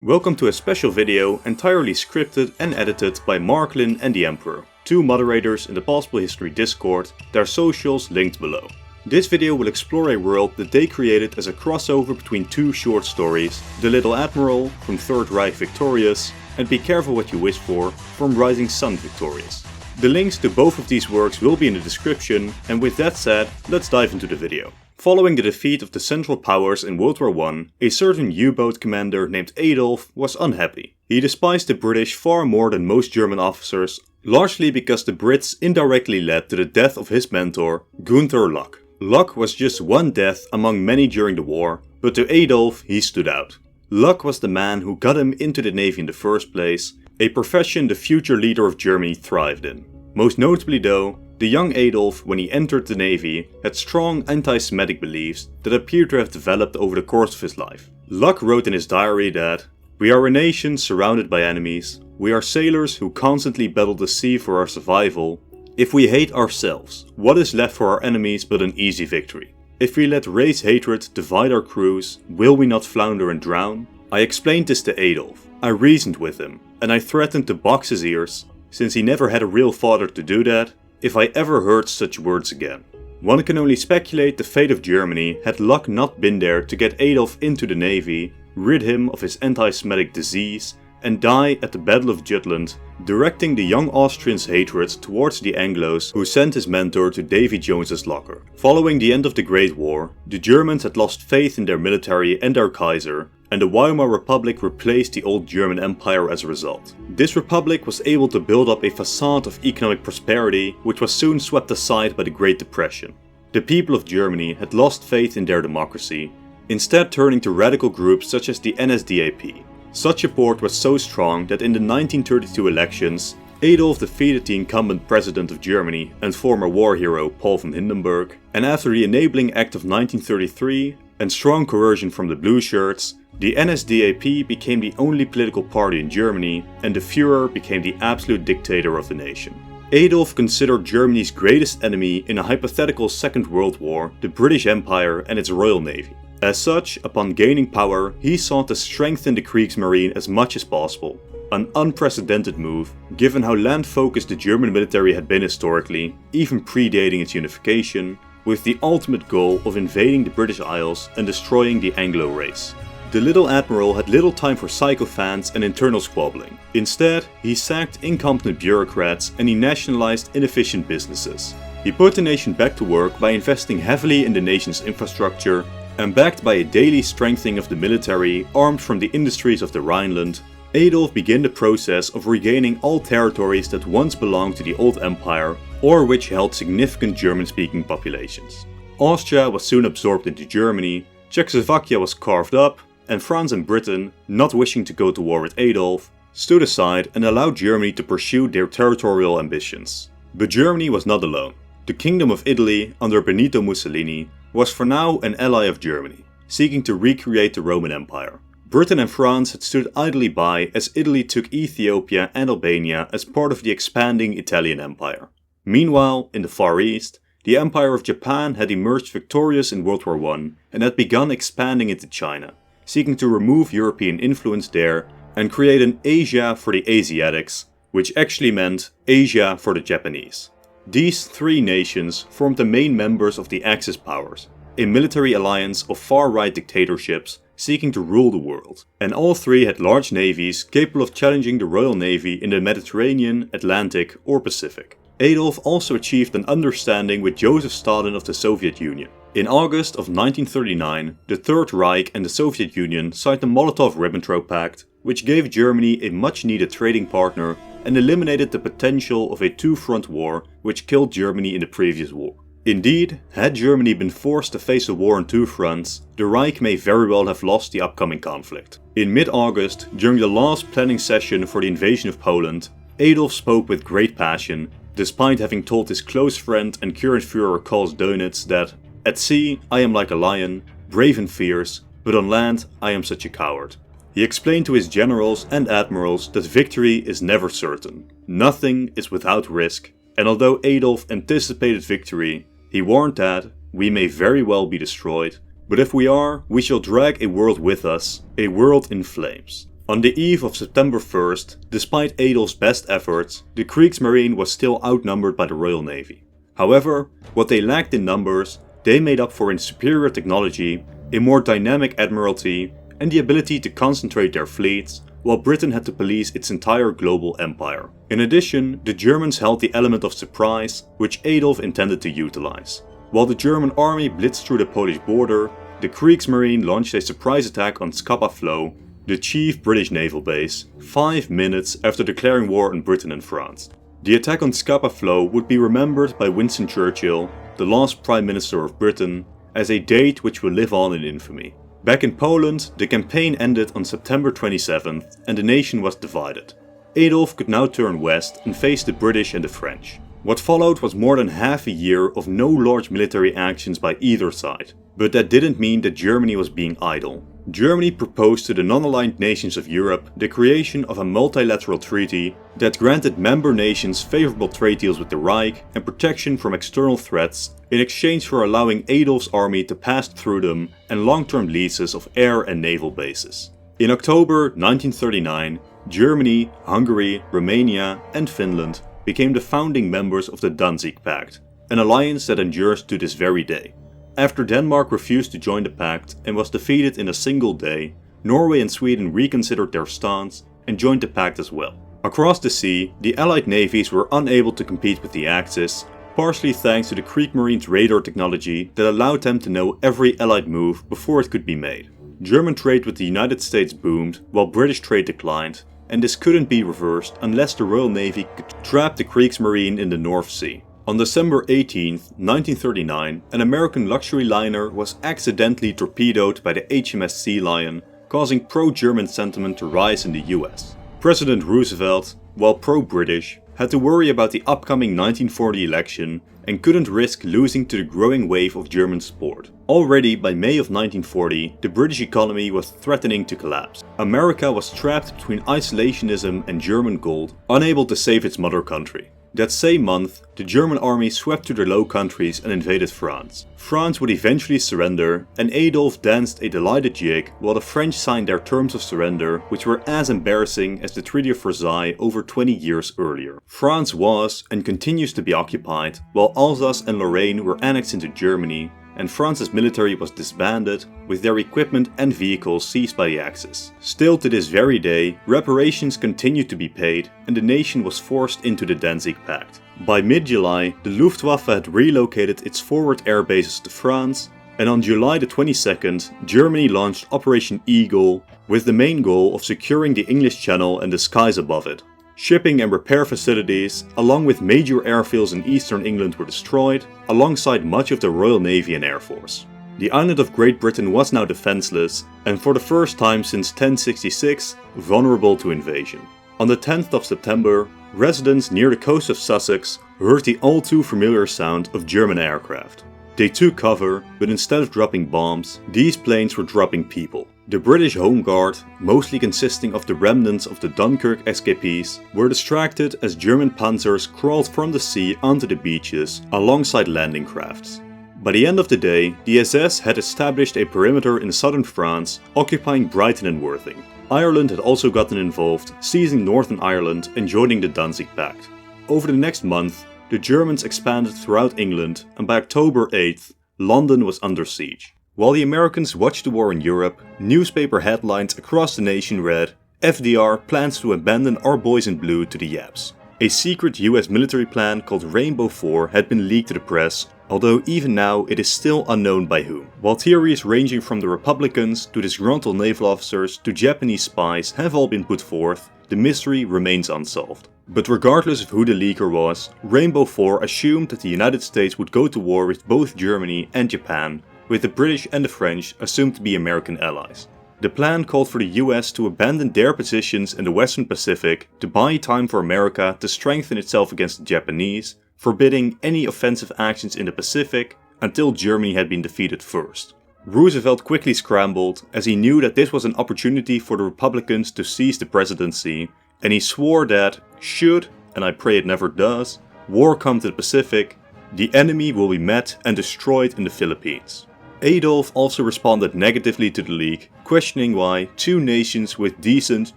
Welcome to a special video entirely scripted and edited by Marklin and the Emperor, two moderators in the Possible History Discord, their socials linked below. This video will explore a world that they created as a crossover between two short stories, The Little Admiral from Third Reich Victorious and Be Careful What You Wish For from Rising Sun Victorious. The links to both of these works will be in the description, and with that said, let's dive into the video. Following the defeat of the Central Powers in World War I, a certain U-boat commander named Adolf was unhappy. He despised the British far more than most German officers, largely because the Brits indirectly led to the death of his mentor, Gunther Luck. Luck was just one death among many during the war, but to Adolf he stood out. Luck was the man who got him into the Navy in the first place, a profession the future leader of Germany thrived in. Most notably though, the young Adolf, when he entered the Navy, had strong anti-Semitic beliefs that appeared to have developed over the course of his life. Luck wrote in his diary that, "We are a nation surrounded by enemies. We are sailors who constantly battle the sea for our survival. If we hate ourselves, what is left for our enemies but an easy victory? If we let race hatred divide our crews, will we not flounder and drown?" I explained this to Adolf. I reasoned with him, and I threatened to box his ears, since he never had a real father to do that, if I ever heard such words again. One can only speculate the fate of Germany had Luck not been there to get Adolf into the Navy, rid him of his anti-Semitic disease, and die at the Battle of Jutland, directing the young Austrians' hatred towards the Anglos who sent his mentor to Davy Jones's locker. Following the end of the Great War, the Germans had lost faith in their military and their Kaiser, and the Weimar Republic replaced the old German Empire as a result. This republic was able to build up a facade of economic prosperity, which was soon swept aside by the Great Depression. The people of Germany had lost faith in their democracy, instead turning to radical groups such as the NSDAP. Such support was so strong that in the 1932 elections, Adolf defeated the incumbent president of Germany and former war hero Paul von Hindenburg, and after the Enabling Act of 1933 and strong coercion from the Blue Shirts, the NSDAP became the only political party in Germany, and the Führer became the absolute dictator of the nation. Adolf considered Germany's greatest enemy in a hypothetical Second World War the British Empire and its Royal Navy. As such, upon gaining power, he sought to strengthen the Kriegsmarine as much as possible. An unprecedented move, given how land-focused the German military had been historically, even predating its unification, with the ultimate goal of invading the British Isles and destroying the Anglo race. The Little Admiral had little time for sycophants and internal squabbling. Instead, he sacked incompetent bureaucrats and he nationalized inefficient businesses. He put the nation back to work by investing heavily in the nation's infrastructure, and backed by a daily strengthening of the military armed from the industries of the Rhineland, Adolf began the process of regaining all territories that once belonged to the old empire or which held significant German-speaking populations. Austria was soon absorbed into Germany, Czechoslovakia was carved up, and France and Britain, not wishing to go to war with Adolf, stood aside and allowed Germany to pursue their territorial ambitions. But Germany was not alone. The Kingdom of Italy, under Benito Mussolini, was for now an ally of Germany, seeking to recreate the Roman Empire. Britain and France had stood idly by as Italy took Ethiopia and Albania as part of the expanding Italian Empire. Meanwhile, in the Far East, the Empire of Japan had emerged victorious in World War I and had begun expanding into China, seeking to remove European influence there and create an Asia for the Asiatics, which actually meant Asia for the Japanese. These three nations formed the main members of the Axis powers, a military alliance of far-right dictatorships seeking to rule the world, and all three had large navies capable of challenging the Royal Navy in the Mediterranean, Atlantic or Pacific. Adolf also achieved an understanding with Joseph Stalin of the Soviet Union. In August of 1939, the Third Reich and the Soviet Union signed the Molotov-Ribbentrop Pact, which gave Germany a much-needed trading partner and eliminated the potential of a two-front war which killed Germany in the previous war. Indeed, had Germany been forced to face a war on two fronts, the Reich may very well have lost the upcoming conflict. In mid-August, during the last planning session for the invasion of Poland, Adolf spoke with great passion, despite having told his close friend and current Führer Karl Dönitz that, "At sea, I am like a lion, brave and fierce, but on land, I am such a coward." He explained to his generals and admirals that victory is never certain. Nothing is without risk, and although Adolf anticipated victory, he warned that we may very well be destroyed, but if we are, we shall drag a world with us, a world in flames. On the eve of September 1st, despite Adolf's best efforts, the Kriegsmarine was still outnumbered by the Royal Navy. However, what they lacked in numbers, they made up for in superior technology, a more dynamic Admiralty, and the ability to concentrate their fleets, while Britain had to police its entire global empire. In addition, the Germans held the element of surprise, which Adolf intended to utilize. While the German army blitzed through the Polish border, the Kriegsmarine launched a surprise attack on Scapa Flow, the chief British naval base, 5 minutes after declaring war on Britain and France. The attack on Scapa Flow would be remembered by Winston Churchill, the last Prime Minister of Britain, as a date which will live on in infamy. Back in Poland, the campaign ended on September 27th and the nation was divided. Adolf could now turn west and face the British and the French. What followed was more than half a year of no large military actions by either side. But that didn't mean that Germany was being idle. Germany proposed to the non-aligned nations of Europe the creation of a multilateral treaty that granted member nations favorable trade deals with the Reich and protection from external threats in exchange for allowing Adolf's army to pass through them and long-term leases of air and naval bases. In October 1939, Germany, Hungary, Romania and Finland became the founding members of the Danzig Pact, an alliance that endures to this very day. After Denmark refused to join the pact and was defeated in a single day, Norway and Sweden reconsidered their stance and joined the pact as well. Across the sea, the Allied navies were unable to compete with the Axis, partially thanks to the Kriegsmarine's radar technology that allowed them to know every Allied move before it could be made. German trade with the United States boomed while British trade declined, and this couldn't be reversed unless the Royal Navy could trap the Kriegsmarine in the North Sea. On December 18, 1939, an American luxury liner was accidentally torpedoed by the HMS Sea Lion, causing pro-German sentiment to rise in the US. President Roosevelt, while pro-British, had to worry about the upcoming 1940 election and couldn't risk losing to the growing wave of German support. Already by May of 1940, the British economy was threatening to collapse. America was trapped between isolationism and German gold, unable to save its mother country. That same month, the German army swept through the Low Countries and invaded France. France would eventually surrender, and Adolf danced a delighted jig while the French signed their terms of surrender, which were as embarrassing as the Treaty of Versailles over 20 years earlier. France was, and continues to be occupied, while Alsace and Lorraine were annexed into Germany, and France's military was disbanded, with their equipment and vehicles seized by the Axis. Still to this very day, reparations continued to be paid, and the nation was forced into the Danzig Pact. By mid-July, the Luftwaffe had relocated its forward air bases to France, and on July the 22nd, Germany launched Operation Eagle, with the main goal of securing the English Channel and the skies above it. Shipping and repair facilities, along with major airfields in eastern England, were destroyed, alongside much of the Royal Navy and Air Force. The island of Great Britain was now defenseless, and for the first time since 1066, vulnerable to invasion. On the 10th of September, residents near the coast of Sussex heard the all too familiar sound of German aircraft. They took cover, but instead of dropping bombs, these planes were dropping people. The British Home Guard, mostly consisting of the remnants of the Dunkirk escapees, were distracted as German panzers crawled from the sea onto the beaches alongside landing crafts. By the end of the day, the SS had established a perimeter in southern France, occupying Brighton and Worthing. Ireland had also gotten involved, seizing Northern Ireland and joining the Danzig Pact. Over the next month, the Germans expanded throughout England, and by October 8th, London was under siege. While the Americans watched the war in Europe, newspaper headlines across the nation read, "FDR plans to abandon our boys in blue to the Japs." A secret US military plan called Rainbow 4 had been leaked to the press, although even now it is still unknown by whom. While theories ranging from the Republicans to disgruntled naval officers to Japanese spies have all been put forth, the mystery remains unsolved. But regardless of who the leaker was, Rainbow 4 assumed that the United States would go to war with both Germany and Japan, with the British and the French assumed to be American allies. The plan called for the US to abandon their positions in the Western Pacific to buy time for America to strengthen itself against the Japanese, forbidding any offensive actions in the Pacific until Germany had been defeated first. Roosevelt quickly scrambled, as he knew that this was an opportunity for the Republicans to seize the presidency, and he swore that, should, and I pray it never does, war come to the Pacific, the enemy will be met and destroyed in the Philippines. Adolf also responded negatively to the leak, questioning why two nations with decent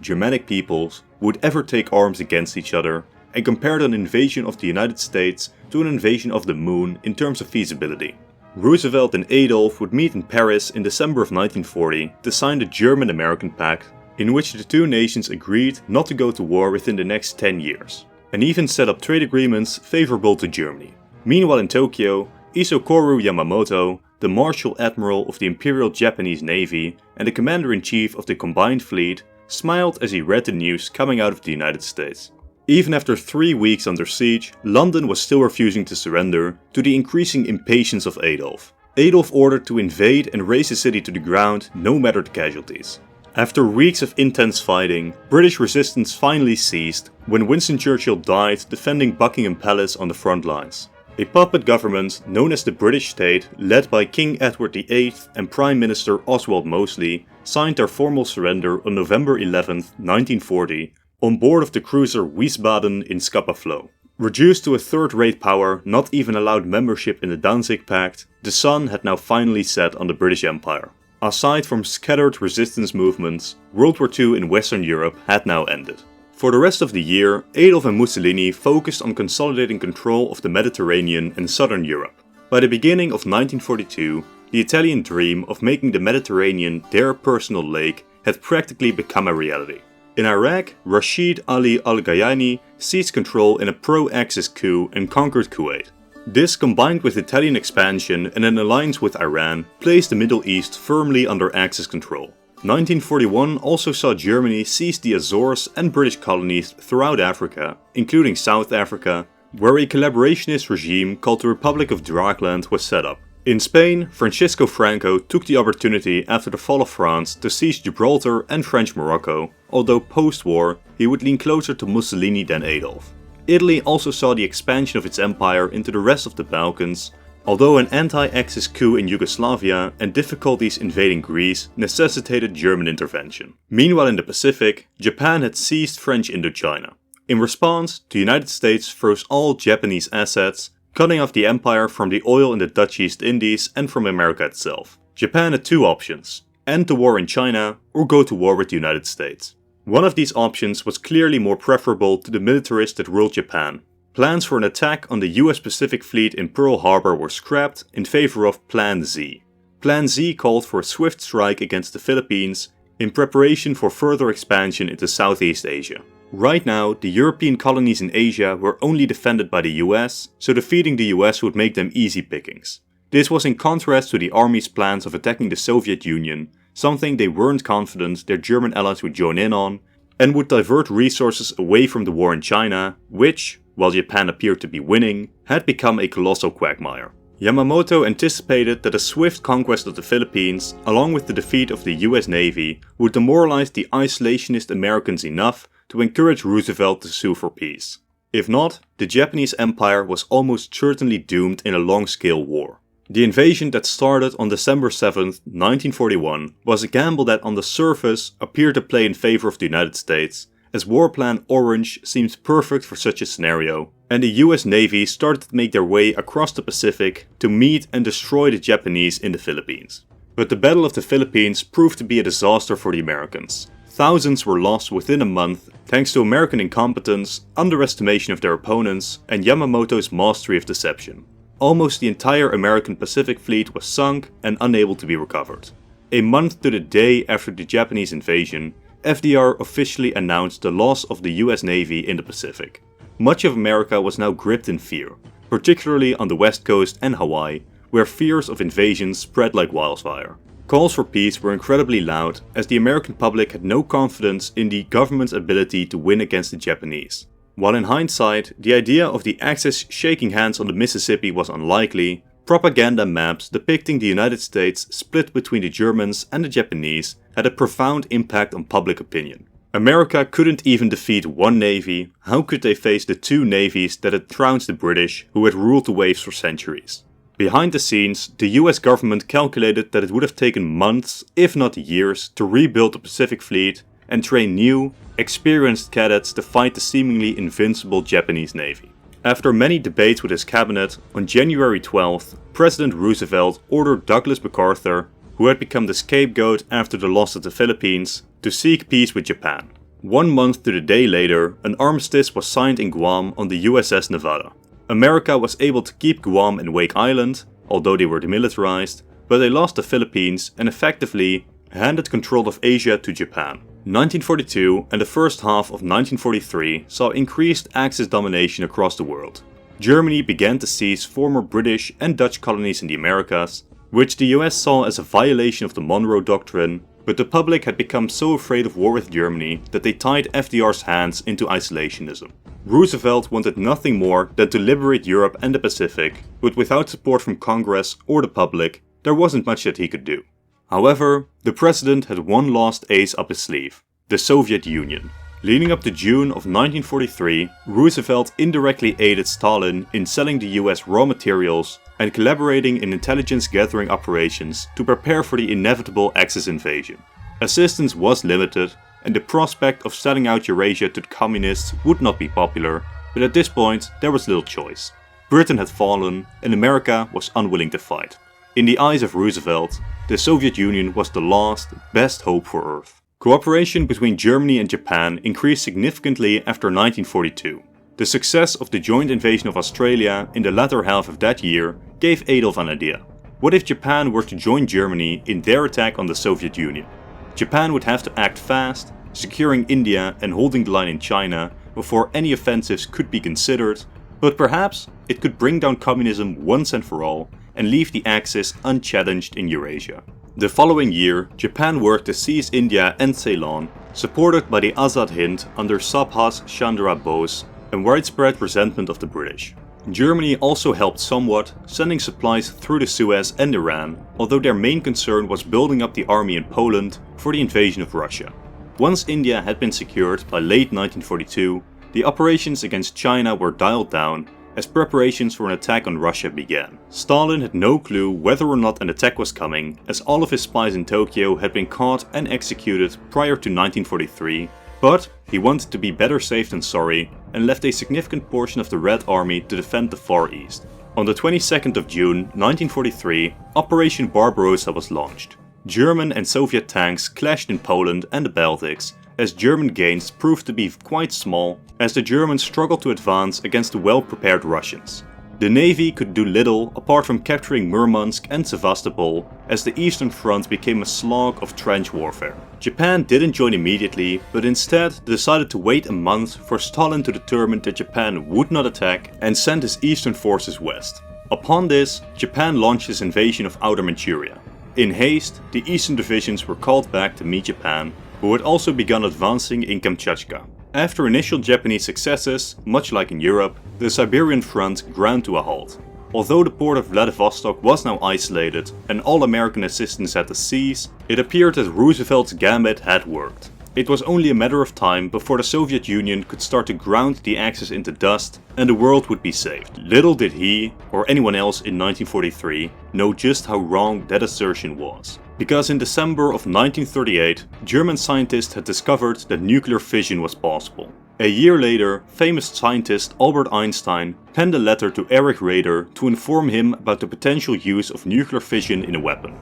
Germanic peoples would ever take arms against each other, and compared an invasion of the United States to an invasion of the moon in terms of feasibility. Roosevelt and Adolf would meet in Paris in December of 1940 to sign the German-American Pact, in which the two nations agreed not to go to war within the next 10 years, and even set up trade agreements favorable to Germany. Meanwhile in Tokyo, Isokoro Yamamoto, the Marshal Admiral of the Imperial Japanese Navy and the Commander-in-Chief of the Combined Fleet, smiled as he read the news coming out of the United States. Even after 3 weeks under siege, London was still refusing to surrender to the increasing impatience of Adolf. Adolf ordered to invade and raze the city to the ground, no matter the casualties. After weeks of intense fighting, British resistance finally ceased when Winston Churchill died defending Buckingham Palace on the front lines. A puppet government known as the British State, led by King Edward VIII and Prime Minister Oswald Mosley, signed their formal surrender on November 11, 1940, on board of the cruiser Wiesbaden in Scapa Flow. Reduced to a third-rate power not even allowed membership in the Danzig Pact, the sun had now finally set on the British Empire. Aside from scattered resistance movements, World War II in Western Europe had now ended. For the rest of the year, Adolf and Mussolini focused on consolidating control of the Mediterranean and Southern Europe. By the beginning of 1942, the Italian dream of making the Mediterranean their personal lake had practically become a reality. In Iraq, Rashid Ali al-Ghayani seized control in a pro-Axis coup and conquered Kuwait. This, combined with Italian expansion and an alliance with Iran, placed the Middle East firmly under Axis control. 1941 also saw Germany seize the Azores and British colonies throughout Africa, including South Africa, where a collaborationist regime called the Republic of Drakeland was set up. In Spain, Francisco Franco took the opportunity after the fall of France to seize Gibraltar and French Morocco, although post-war he would lean closer to Mussolini than Adolf. Italy also saw the expansion of its empire into the rest of the Balkans, although an anti-Axis coup in Yugoslavia and difficulties invading Greece necessitated German intervention. Meanwhile in the Pacific, Japan had seized French Indochina. In response, the United States froze all Japanese assets, cutting off the empire from the oil in the Dutch East Indies and from America itself. Japan had two options: end the war in China or go to war with the United States. One of these options was clearly more preferable to the militarists that ruled Japan. Plans for an attack on the US Pacific Fleet in Pearl Harbor were scrapped in favor of Plan Z. Plan Z called for a swift strike against the Philippines in preparation for further expansion into Southeast Asia. Right now, the European colonies in Asia were only defended by the US, so defeating the US would make them easy pickings. This was in contrast to the army's plans of attacking the Soviet Union, something they weren't confident their German allies would join in on, and would divert resources away from the war in China, which, while Japan appeared to be winning, had become a colossal quagmire. Yamamoto anticipated that a swift conquest of the Philippines, along with the defeat of the US Navy, would demoralize the isolationist Americans enough to encourage Roosevelt to sue for peace. If not, the Japanese Empire was almost certainly doomed in a long-scale war. The invasion that started on December 7, 1941, was a gamble that on the surface appeared to play in favor of the United States, as War Plan Orange seemed perfect for such a scenario, and the US Navy started to make their way across the Pacific to meet and destroy the Japanese in the Philippines. But the Battle of the Philippines proved to be a disaster for the Americans. Thousands were lost within a month thanks to American incompetence, underestimation of their opponents, and Yamamoto's mastery of deception. Almost the entire American Pacific Fleet was sunk and unable to be recovered. A month to the day after the Japanese invasion, FDR officially announced the loss of the US Navy in the Pacific. Much of America was now gripped in fear, particularly on the West Coast and Hawaii, where fears of invasion spread like wildfire. Calls for peace were incredibly loud, as the American public had no confidence in the government's ability to win against the Japanese. While in hindsight, the idea of the Axis shaking hands on the Mississippi was unlikely, propaganda maps depicting the United States split between the Germans and the Japanese had a profound impact on public opinion. America couldn't even defeat one navy, how could they face the two navies that had trounced the British, who had ruled the waves for centuries? Behind the scenes, the US government calculated that it would have taken months, if not years, to rebuild the Pacific Fleet and train new, experienced cadets to fight the seemingly invincible Japanese Navy. After many debates with his cabinet, on January 12th, President Roosevelt ordered Douglas MacArthur, who had become the scapegoat after the loss of the Philippines, to seek peace with Japan. 1 month to the day later, an armistice was signed in Guam on the USS Nevada. America was able to keep Guam and Wake Island, although they were demilitarized, but they lost the Philippines and effectively handed control of Asia to Japan. 1942 and the first half of 1943 saw increased Axis domination across the world. Germany began to seize former British and Dutch colonies in the Americas, which the US saw as a violation of the Monroe Doctrine, but the public had become so afraid of war with Germany that they tied FDR's hands into isolationism. Roosevelt wanted nothing more than to liberate Europe and the Pacific, but without support from Congress or the public, there wasn't much that he could do. However, the president had one lost ace up his sleeve: the Soviet Union. Leading up to June of 1943, Roosevelt indirectly aided Stalin in selling the US raw materials and collaborating in intelligence gathering operations to prepare for the inevitable Axis invasion. Assistance was limited, and the prospect of selling out Eurasia to the communists would not be popular, but at this point there was little choice. Britain had fallen, and America was unwilling to fight. In the eyes of Roosevelt, the Soviet Union was the last, best hope for Earth. Cooperation between Germany and Japan increased significantly after 1942. The success of the joint invasion of Australia in the latter half of that year gave Adolf an idea. What if Japan were to join Germany in their attack on the Soviet Union? Japan would have to act fast, securing India and holding the line in China before any offensives could be considered, but perhaps it could bring down communism once and for all and leave the Axis unchallenged in Eurasia. The following year, Japan worked to seize India and Ceylon, supported by the Azad Hind under Subhas Chandra Bose, and widespread resentment of the British. Germany also helped somewhat, sending supplies through the Suez and Iran, although their main concern was building up the army in Poland for the invasion of Russia. Once India had been secured by late 1942, the operations against China were dialed down as preparations for an attack on Russia began. Stalin had no clue whether or not an attack was coming, as all of his spies in Tokyo had been caught and executed prior to 1943, but he wanted to be better safe than sorry and left a significant portion of the Red Army to defend the Far East. On the 22nd of June 1943, Operation Barbarossa was launched. German and Soviet tanks clashed in Poland and the Baltics, as German gains proved to be quite small, as the Germans struggled to advance against the well-prepared Russians. The navy could do little apart from capturing Murmansk and Sevastopol, as the Eastern Front became a slog of trench warfare. Japan didn't join immediately, but instead decided to wait a month for Stalin to determine that Japan would not attack and send his eastern forces west. Upon this, Japan launched its invasion of Outer Manchuria. In haste, the eastern divisions were called back to meet Japan, who had also begun advancing in Kamchatka. After initial Japanese successes, much like in Europe, the Siberian front ground to a halt. Although the port of Vladivostok was now isolated and all American assistance had to cease, it appeared that Roosevelt's gambit had worked. It was only a matter of time before the Soviet Union could start to ground the Axis into dust and the world would be saved. Little did he, or anyone else in 1943, know just how wrong that assertion was. Because in December of 1938, German scientists had discovered that nuclear fission was possible. A year later, famous scientist Albert Einstein penned a letter to Erich Raeder to inform him about the potential use of nuclear fission in a weapon.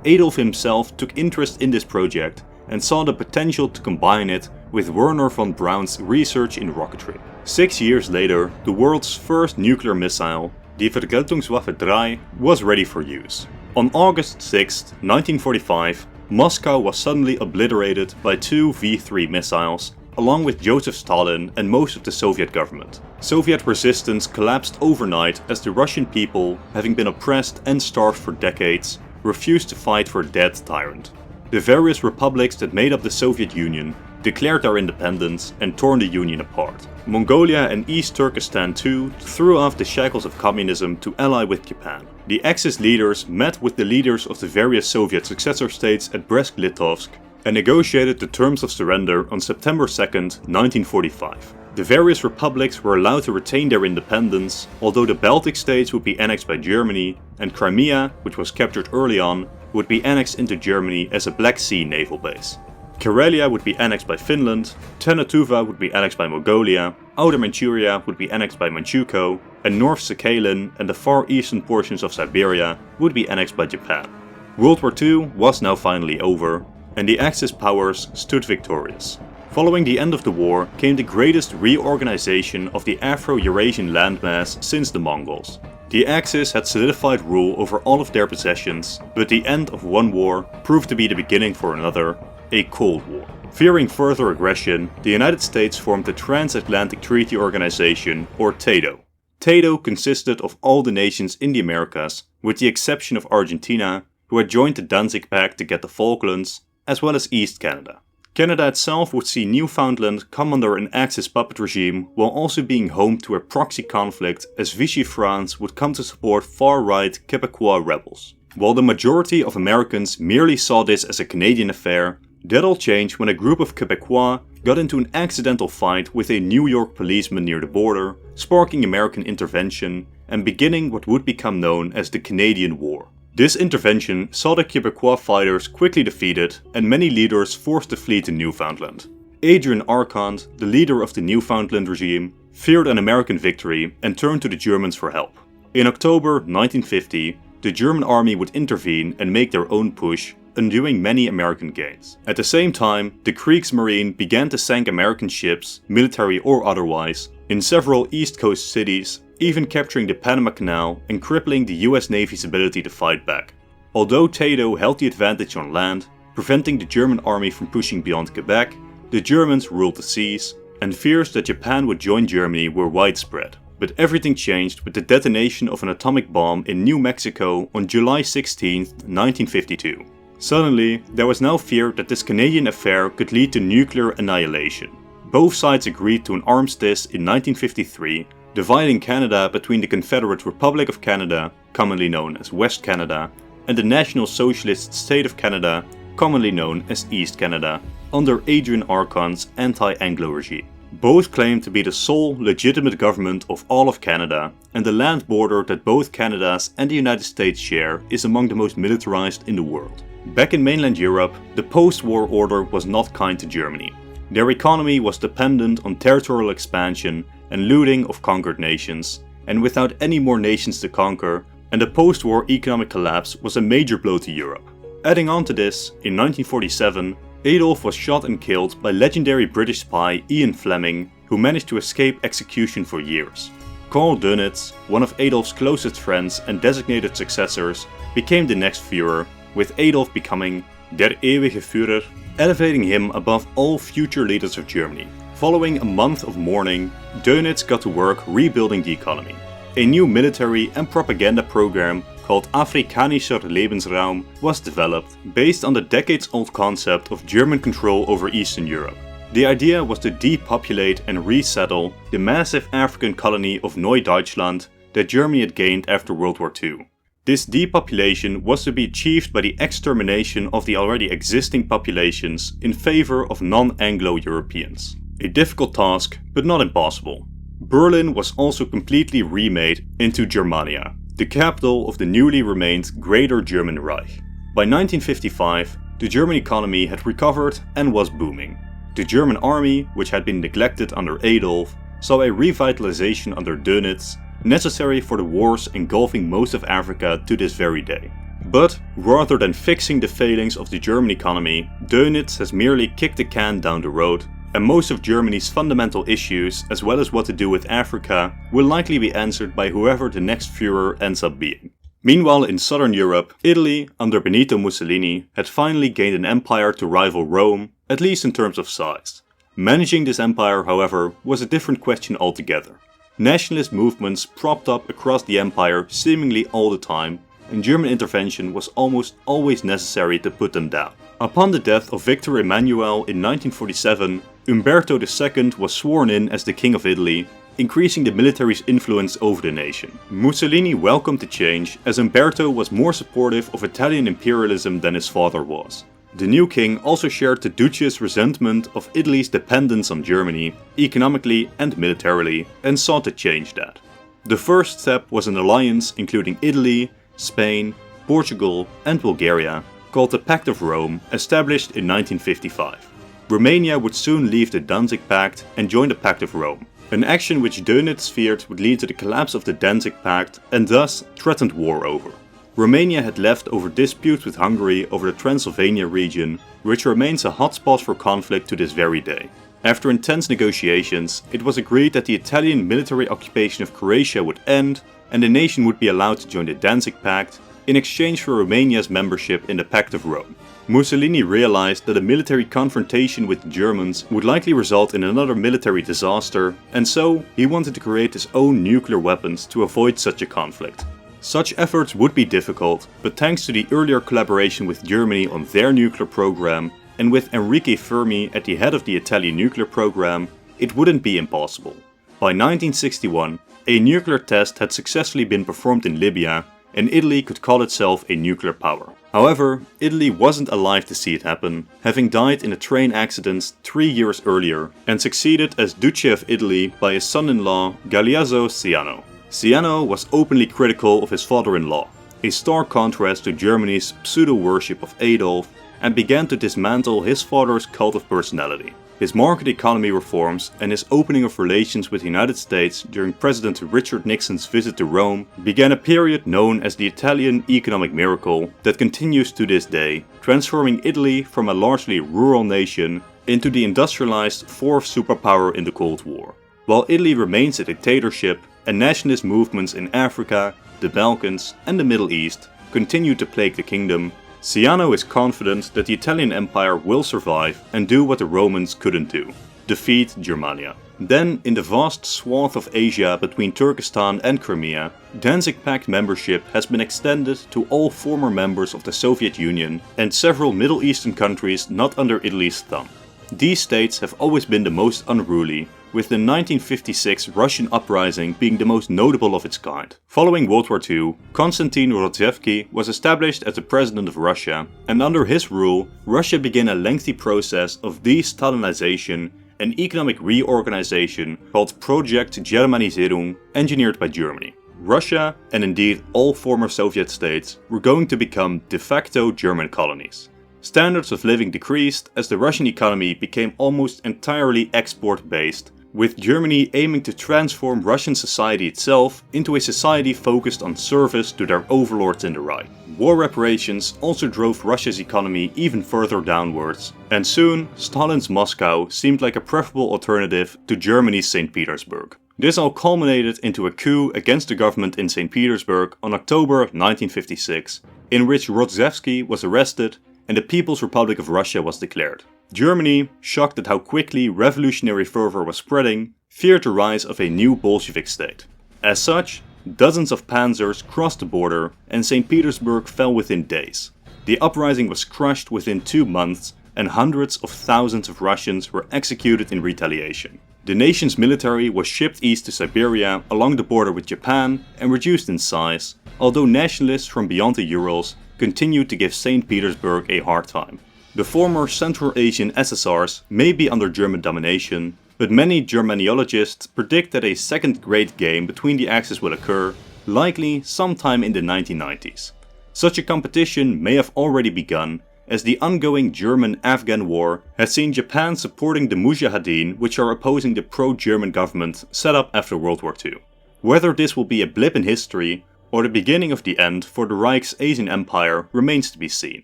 Adolf himself took interest in this project and saw the potential to combine it with Wernher von Braun's research in rocketry. 6 years later, the world's first nuclear missile, die Vergeltungswaffe 3, was ready for use. On August 6, 1945, Moscow was suddenly obliterated by 2 V-3 missiles, along with Joseph Stalin and most of the Soviet government. Soviet resistance collapsed overnight as the Russian people, having been oppressed and starved for decades, refused to fight for a dead tyrant. The various republics that made up the Soviet Union declared their independence and tore the Union apart. Mongolia and East Turkestan too threw off the shackles of communism to ally with Japan. The Axis leaders met with the leaders of the various Soviet successor states at Brest-Litovsk and negotiated the terms of surrender on September 2, 1945. The various republics were allowed to retain their independence, although the Baltic states would be annexed by Germany, and Crimea, which was captured early on, would be annexed into Germany as a Black Sea naval base. Karelia would be annexed by Finland, Tanatuva would be annexed by Mongolia, Outer Manchuria would be annexed by Manchukuo, and North Sakhalin and the far eastern portions of Siberia would be annexed by Japan. World War II was now finally over, and the Axis powers stood victorious. Following the end of the war came the greatest reorganization of the Afro-Eurasian landmass since the Mongols. The Axis had solidified rule over all of their possessions, but the end of one war proved to be the beginning for another, a Cold War. Fearing further aggression, the United States formed the Transatlantic Treaty Organization, or TATO. TATO consisted of all the nations in the Americas, with the exception of Argentina, who had joined the Danzig Pact to get the Falklands, as well as East Canada. Canada itself would see Newfoundland come under an Axis puppet regime, while also being home to a proxy conflict as Vichy France would come to support far-right Quebecois rebels. While the majority of Americans merely saw this as a Canadian affair, that all changed when a group of Quebecois got into an accidental fight with a New York policeman near the border, sparking American intervention and beginning what would become known as the Canadian War. This intervention saw the Quebecois fighters quickly defeated and many leaders forced to flee to Newfoundland. Adrian Arcand, the leader of the Newfoundland regime, feared an American victory and turned to the Germans for help. In October 1950, the German army would intervene and make their own push, undoing many American gains. At the same time, the Kriegsmarine began to sink American ships, military or otherwise, in several East Coast cities, even capturing the Panama Canal and crippling the US Navy's ability to fight back. Although TATO held the advantage on land, preventing the German army from pushing beyond Quebec, the Germans ruled the seas, and fears that Japan would join Germany were widespread. But everything changed with the detonation of an atomic bomb in New Mexico on July 16, 1952. Suddenly, there was now fear that this Canadian affair could lead to nuclear annihilation. Both sides agreed to an armistice in 1953, dividing Canada between the Confederate Republic of Canada, commonly known as West Canada, and the National Socialist State of Canada, commonly known as East Canada, under Adrian Arcand's anti-Anglo regime. Both claimed to be the sole legitimate government of all of Canada, and the land border that both Canada's and the United States share is among the most militarized in the world. Back in mainland Europe, the post-war order was not kind to Germany. Their economy was dependent on territorial expansion and looting of conquered nations, and without any more nations to conquer, and the post-war economic collapse was a major blow to Europe. Adding on to this, in 1947, Adolf was shot and killed by legendary British spy Ian Fleming, who managed to escape execution for years. Karl Dönitz, one of Adolf's closest friends and designated successors, became the next Führer, with Adolf becoming Der ewige Führer, elevating him above all future leaders of Germany. Following a month of mourning, Dönitz got to work rebuilding the economy. A new military and propaganda program called Afrikanischer Lebensraum was developed, based on the decades-old concept of German control over Eastern Europe. The idea was to depopulate and resettle the massive African colony of Neu-Deutschland that Germany had gained after World War II. This depopulation was to be achieved by the extermination of the already existing populations in favor of non-Anglo-Europeans. A difficult task, but not impossible. Berlin was also completely remade into Germania, the capital of the newly renamed Greater German Reich. By 1955, the German economy had recovered and was booming. The German army, which had been neglected under Adolf, saw a revitalization under Dönitz, necessary for the wars engulfing most of Africa to this very day. But rather than fixing the failings of the German economy, Dönitz has merely kicked the can down the road, and most of Germany's fundamental issues, as well as what to do with Africa, will likely be answered by whoever the next Führer ends up being. Meanwhile, in southern Europe, Italy, under Benito Mussolini, had finally gained an empire to rival Rome, at least in terms of size. Managing this empire, however, was a different question altogether. Nationalist movements propped up across the empire seemingly all the time, and German intervention was almost always necessary to put them down. Upon the death of Victor Emmanuel in 1947, Umberto II was sworn in as the King of Italy, increasing the military's influence over the nation. Mussolini welcomed the change, as Umberto was more supportive of Italian imperialism than his father was. The new king also shared the Duce's resentment of Italy's dependence on Germany, economically and militarily, and sought to change that. The first step was an alliance including Italy, Spain, Portugal and Bulgaria, called the Pact of Rome, established in 1955. Romania would soon leave the Danzig Pact and join the Pact of Rome. an action which Dönitz feared would lead to the collapse of the Danzig Pact and thus threatened war over. Romania had left over disputes with Hungary over the Transylvania region, which remains a hotspot for conflict to this very day. After intense negotiations, it was agreed that the Italian military occupation of Croatia would end and the nation would be allowed to join the Danzig Pact in exchange for Romania's membership in the Pact of Rome. Mussolini realized that a military confrontation with the Germans would likely result in another military disaster, and so he wanted to create his own nuclear weapons to avoid such a conflict. Such efforts would be difficult, but thanks to the earlier collaboration with Germany on their nuclear program, and with Enrico Fermi at the head of the Italian nuclear program, it wouldn't be impossible. By 1961, a nuclear test had successfully been performed in Libya, and Italy could call itself a nuclear power. However, Italy wasn't alive to see it happen, having died in a train accident 3 years earlier, and succeeded as Duce of Italy by his son-in-law Galeazzo Ciano. Ciano was openly critical of his father-in-law, a stark contrast to Germany's pseudo-worship of Adolf, and began to dismantle his father's cult of personality. His market economy reforms and his opening of relations with the United States during President Richard Nixon's visit to Rome began a period known as the Italian economic miracle that continues to this day, transforming Italy from a largely rural nation into the industrialized fourth superpower in the Cold War. While Italy remains a dictatorship, and nationalist movements in Africa, the Balkans and the Middle East continue to plague the kingdom, Ciano is confident that the Italian Empire will survive and do what the Romans couldn't do: defeat Germania. Then, in the vast swath of Asia between Turkestan and Crimea, Danzig Pact membership has been extended to all former members of the Soviet Union and several Middle Eastern countries not under Italy's thumb. These states have always been the most unruly, with the 1956 Russian uprising being the most notable of its kind. Following World War II, Konstantin Rodzewski was established as the president of Russia, and under his rule, Russia began a lengthy process of de-Stalinization and economic reorganization called Project Germanisierung, engineered by Germany. Russia, and indeed all former Soviet states, were going to become de facto German colonies. Standards of living decreased as the Russian economy became almost entirely export-based, with Germany aiming to transform Russian society itself into a society focused on service to their overlords in the Reich. War reparations also drove Russia's economy even further downwards, and soon Stalin's Moscow seemed like a preferable alternative to Germany's St. Petersburg. This all culminated into a coup against the government in St. Petersburg on October 1956, in which Rodzewski was arrested and the People's Republic of Russia was declared. Germany, shocked at how quickly revolutionary fervor was spreading, feared the rise of a new Bolshevik state. As such, dozens of panzers crossed the border and St. Petersburg fell within days. The uprising was crushed within 2 months and hundreds of thousands of Russians were executed in retaliation. The nation's military was shipped east to Siberia along the border with Japan and reduced in size, although nationalists from beyond the Urals continued to give St. Petersburg a hard time. The former Central Asian SSRs may be under German domination, but many Germaniologists predict that a second great game between the axes will occur, likely sometime in the 1990s. Such a competition may have already begun, as the ongoing German-Afghan war has seen Japan supporting the Mujahideen, which are opposing the pro-German government set up after World War II. Whether this will be a blip in history or the beginning of the end for the Reich's Asian Empire remains to be seen.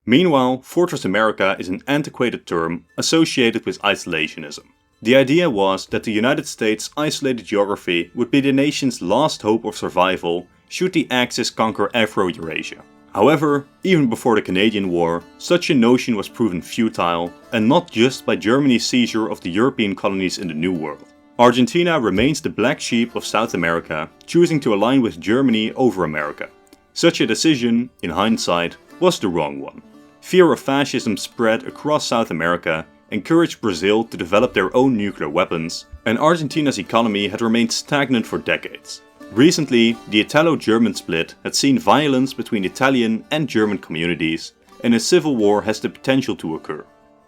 Meanwhile, Fortress America is an antiquated term associated with isolationism. The idea was that the United States' isolated geography would be the nation's last hope of survival should the Axis conquer Afro-Eurasia. However, even before the Canadian War, such a notion was proven futile, and not just by Germany's seizure of the European colonies in the New World. Argentina remains the black sheep of South America, choosing to align with Germany over America. Such a decision, in hindsight, was the wrong one. Fear of fascism spread across South America, encouraged Brazil to develop their own nuclear weapons, and Argentina's economy had remained stagnant for decades. Recently, the Italo-German split had seen violence between Italian and German communities, and a civil war has the potential to occur.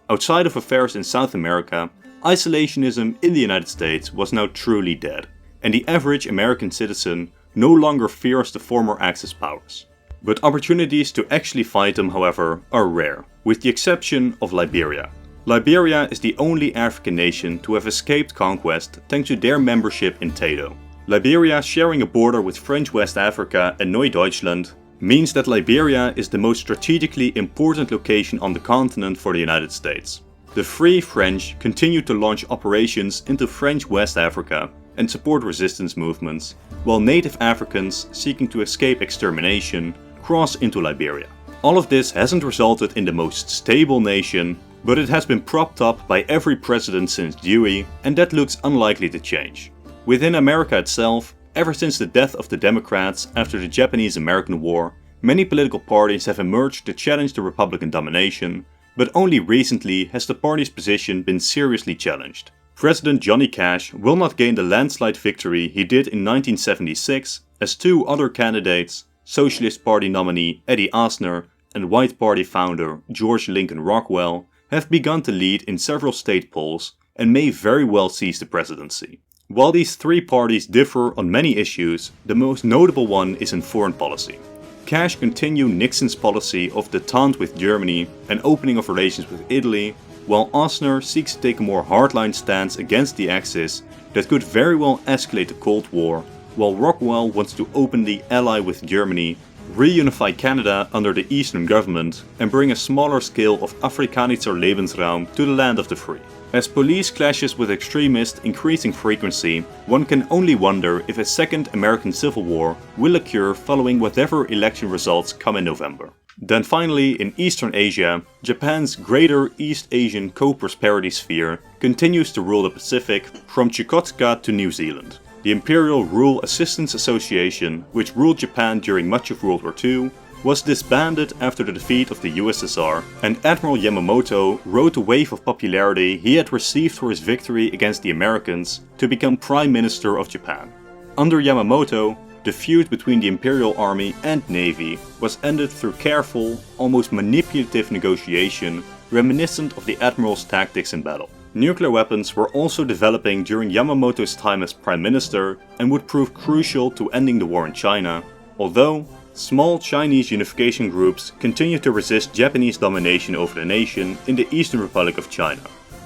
Outside of affairs in South America, isolationism in the United States was now truly dead, and the average American citizen no longer fears the former Axis powers. But opportunities to actually fight them, however, are rare, with the exception of Liberia. Liberia is the only African nation to have escaped conquest thanks to their membership in NATO. Liberia, sharing a border with French West Africa and Neu-Deutschland, means that Liberia is the most strategically important location on the continent for the United States. The Free French continue to launch operations into French West Africa and support resistance movements, while native Africans seeking to escape extermination cross into Liberia. All of this hasn't resulted in the most stable nation, but it has been propped up by every president since Dewey, and that looks unlikely to change. Within America itself, ever since the death of the Democrats after the Japanese-American War, many political parties have emerged to challenge the Republican domination, but only recently has the party's position been seriously challenged. President Johnny Cash will not gain the landslide victory he did in 1976, as two other candidates, Socialist Party nominee Eddie Asner and White Party founder George Lincoln Rockwell, have begun to lead in several state polls and may very well seize the presidency. While these three parties differ on many issues, the most notable one is in foreign policy. Cash continued Nixon's policy of détente with Germany and opening of relations with Italy, while Asner seeks to take a more hardline stance against the Axis that could very well escalate the Cold War, while Rockwell wants to openly ally with Germany, reunify Canada under the Eastern government, and bring a smaller scale of Afrikanischer Lebensraum to the land of the free. As police clashes with extremists increase in frequency, one can only wonder if a second American Civil War will occur following whatever election results come in November. Then finally, in Eastern Asia, Japan's Greater East Asian Co-Prosperity Sphere continues to rule the Pacific from Chukotka to New Zealand. The Imperial Rural Assistance Association, which ruled Japan during much of World War II, was disbanded after the defeat of the USSR, and Admiral Yamamoto rode the wave of popularity he had received for his victory against the Americans to become Prime Minister of Japan. Under Yamamoto, the feud between the Imperial Army and Navy was ended through careful, almost manipulative negotiation reminiscent of the Admiral's tactics in battle. Nuclear weapons were also developing during Yamamoto's time as Prime Minister and would prove crucial to ending the war in China, although small Chinese unification groups continued to resist Japanese domination over the nation in the Eastern Republic of China.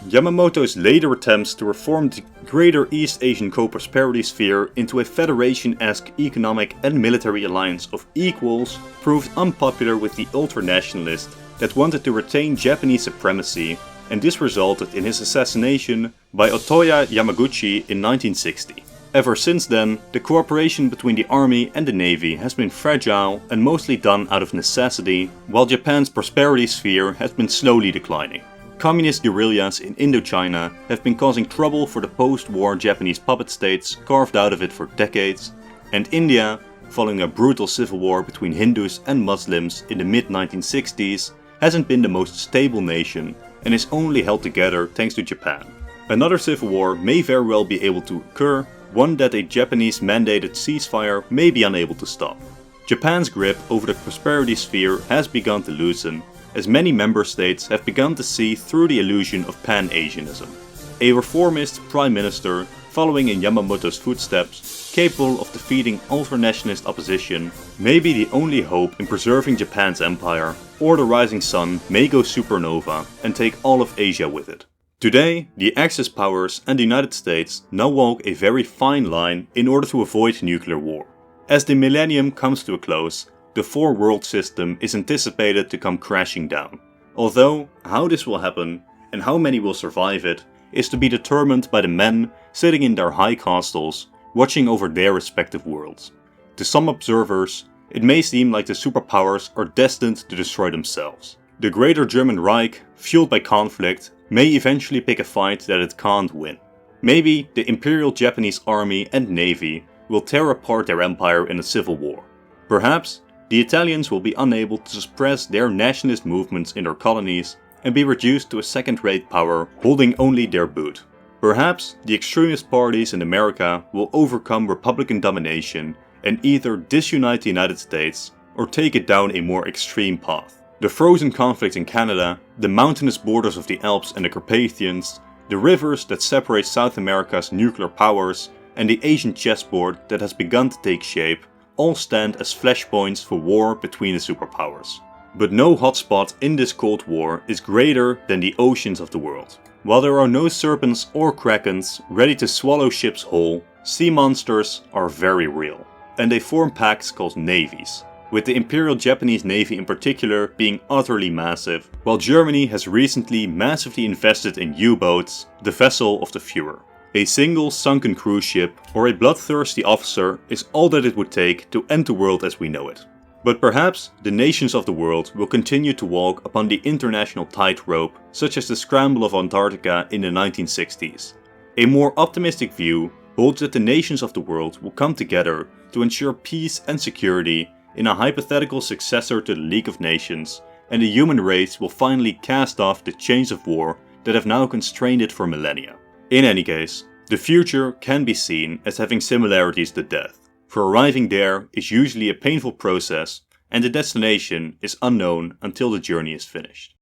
Yamamoto's later attempts to reform the Greater East Asian Co-Prosperity Sphere into a federation-esque economic and military alliance of equals proved unpopular with the ultra-nationalists that wanted to retain Japanese supremacy, and this resulted in his assassination by Otoya Yamaguchi in 1960. Ever since then, the cooperation between the army and the navy has been fragile and mostly done out of necessity, while Japan's prosperity sphere has been slowly declining. Communist guerrillas in Indochina have been causing trouble for the post-war Japanese puppet states carved out of it for decades, and India, following a brutal civil war between Hindus and Muslims in the mid-1960s, hasn't been the most stable nation and is only held together thanks to Japan. Another civil war may very well be able to occur, one that a Japanese-mandated ceasefire may be unable to stop. Japan's grip over the prosperity sphere has begun to loosen, as many member states have begun to see through the illusion of Pan-Asianism. A reformist prime minister, following in Yamamoto's footsteps, capable of defeating ultra-nationalist opposition, may be the only hope in preserving Japan's empire, or the rising sun may go supernova and take all of Asia with it. Today, the Axis powers and the United States now walk a very fine line in order to avoid nuclear war. As the millennium comes to a close, the four-world system is anticipated to come crashing down. Although, how this will happen and how many will survive it is to be determined by the men sitting in their high castles, watching over their respective worlds. To some observers, it may seem like the superpowers are destined to destroy themselves. The Greater German Reich, fueled by conflict, may eventually pick a fight that it can't win. Maybe the Imperial Japanese Army and Navy will tear apart their empire in a civil war. Perhaps the Italians will be unable to suppress their nationalist movements in their colonies and be reduced to a second-rate power holding only their boot. Perhaps the extremist parties in America will overcome Republican domination and either disunite the United States or take it down a more extreme path. The frozen conflict in Canada, the mountainous borders of the Alps and the Carpathians, the rivers that separate South America's nuclear powers, and the Asian chessboard that has begun to take shape all stand as flashpoints for war between the superpowers. But no hotspot in this Cold War is greater than the oceans of the world. While there are no serpents or krakens ready to swallow ships whole, sea monsters are very real. And they form packs called navies, with the Imperial Japanese Navy in particular being utterly massive, while Germany has recently massively invested in U-boats, the vessel of the Führer. A single sunken cruise ship or a bloodthirsty officer is all that it would take to end the world as we know it. But perhaps the nations of the world will continue to walk upon the international tightrope, such as the scramble of Antarctica in the 1960s. A more optimistic view holds that the nations of the world will come together to ensure peace and security in a hypothetical successor to the League of Nations, and the human race will finally cast off the chains of war that have now constrained it for millennia. In any case, the future can be seen as having similarities to death, for arriving there is usually a painful process and the destination is unknown until the journey is finished.